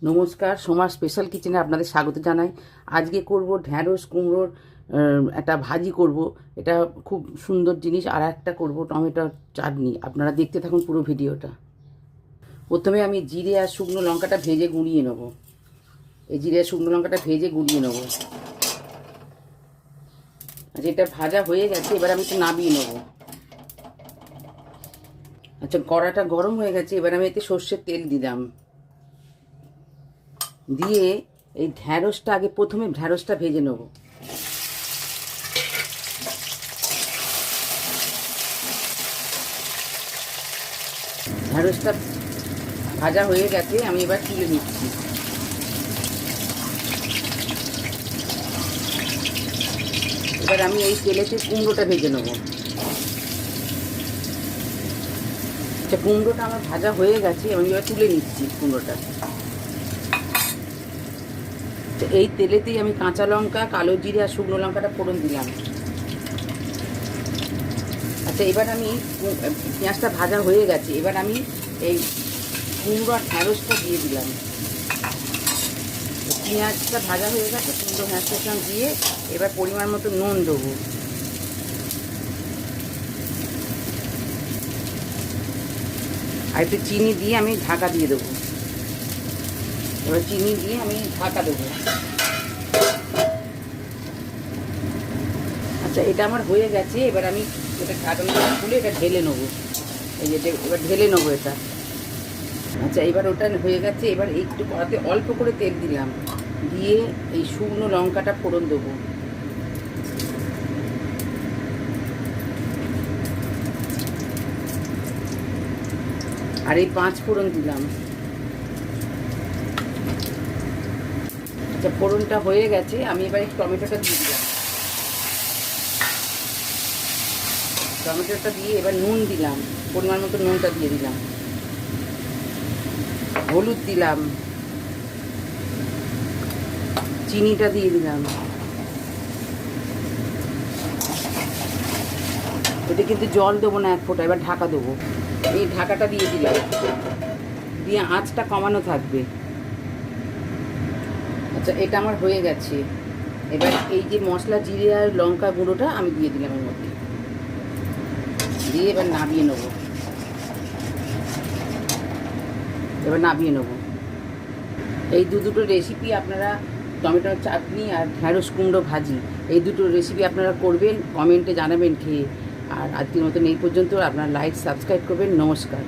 নমস্কার, সোমার স্পেশাল কিচেনে আপনাদের স্বাগত জানাই। আজকে করব ঢ্যাঁড়স কুমড়োর একটা ভাজি করব। এটা খুব সুন্দর জিনিস। আর একটা করব টমেটোর চাটনি। আপনারা দেখতে থাকুন পুরো ভিডিওটা। প্রথমে আমি জিরে আর শুকনো লঙ্কাটা ভেজে গুঁড়িয়ে নেব। এই জিরে আর শুকনো লঙ্কাটা ভেজে গুঁড়িয়ে নেব। আচ্ছা, এটা ভাজা হয়ে গেছে, এবার আমি একটু নামিয়ে নেব। আচ্ছা, কড়াটা গরম হয়ে গেছে, এবার আমি এতে সর্ষের তেল দিলাম। দিয়ে এই ঢ্যাঁড়সটা আগে প্রথমে ঢ্যাঁড়সটা ভেজে নেব। ঢ্যাঁড়সটা ভাজা হয়ে গেছে, আমি এবার তুলে নিচ্ছি। এবার আমি এই তেলেতে কুমড়োটা ভেজে নেব। আচ্ছা, কুমড়োটা আমার ভাজা হয়ে গেছে, আমি এবার তুলে নিচ্ছি কুমড়োটা। এই তেলেতেই আমি কাঁচা লঙ্কা, কালো জিরে আর শুকনো লঙ্কাটা ফোড়ন দিলাম। আচ্ছা, এবার আমি পেঁয়াজটা ভাজা হয়ে গেছে, এবার আমি এই কুমড়ো আর ঢ্যাঁড়সটা দিয়ে দিলাম। পেঁয়াজটা ভাজা হয়ে গেছে, কুমড়ো ঢ্যাঁড়সটা দিয়ে এবার পরিমাণ মতো নুন দেবো। আর একটু চিনি দিয়ে আমি ঢাকা দিয়ে দেবো। এবার চিনি দিয়ে আমি ঢাকা দেবো। আচ্ছা, এটা আমার হয়ে গেছে, এবার আমি এটা ঢাকনাটা খুলে এটা ঢেলে নেবো। এই যে এবার ঢেলে নেবো এটা। আচ্ছা, এবার ওটা হয়ে গেছে, এবার একটু কড়াতে অল্প করে তেল দিলাম, দিয়ে এই শুকনো লঙ্কাটা ফোড়ন দেবো। আর এই 5 ফোড়ন দিলাম। আচ্ছা, ফোড়নটা হয়ে গেছে, আমি এবার এই টমেটোটা দিয়ে দিলাম। টমেটোটা দিয়ে এবার নুন দিলাম, পরিমাণ মতো নুনটা দিয়ে দিলাম। হলুদ দিলাম, চিনিটা দিয়ে দিলাম। এটা কিন্তু জল দেবো না এক ফোঁটা, এবার ঢাকা দেবো। এই ঢাকাটা দিয়ে দিলাম, দিয়ে আঁচটা কমানো থাকবে। আচ্ছা, এটা আমার হয়ে গেছে, এবার এই যে মশলা জিরে আর লঙ্কা গুঁড়োটা আমি দিয়ে দিলাম এর মধ্যে, দিয়ে এবার নামিয়ে নেব। এই দুটো রেসিপি আপনারা, টমেটোর চাটনি আর ঢ্যাঁড়স কুমড়ো ভাজি, এই দুটো রেসিপি আপনারা করবেন, কমেন্টে জানাবেন খেয়ে। আর আজকের মতন এই পর্যন্ত। আপনারা লাইক সাবস্ক্রাইব করবেন। নমস্কার।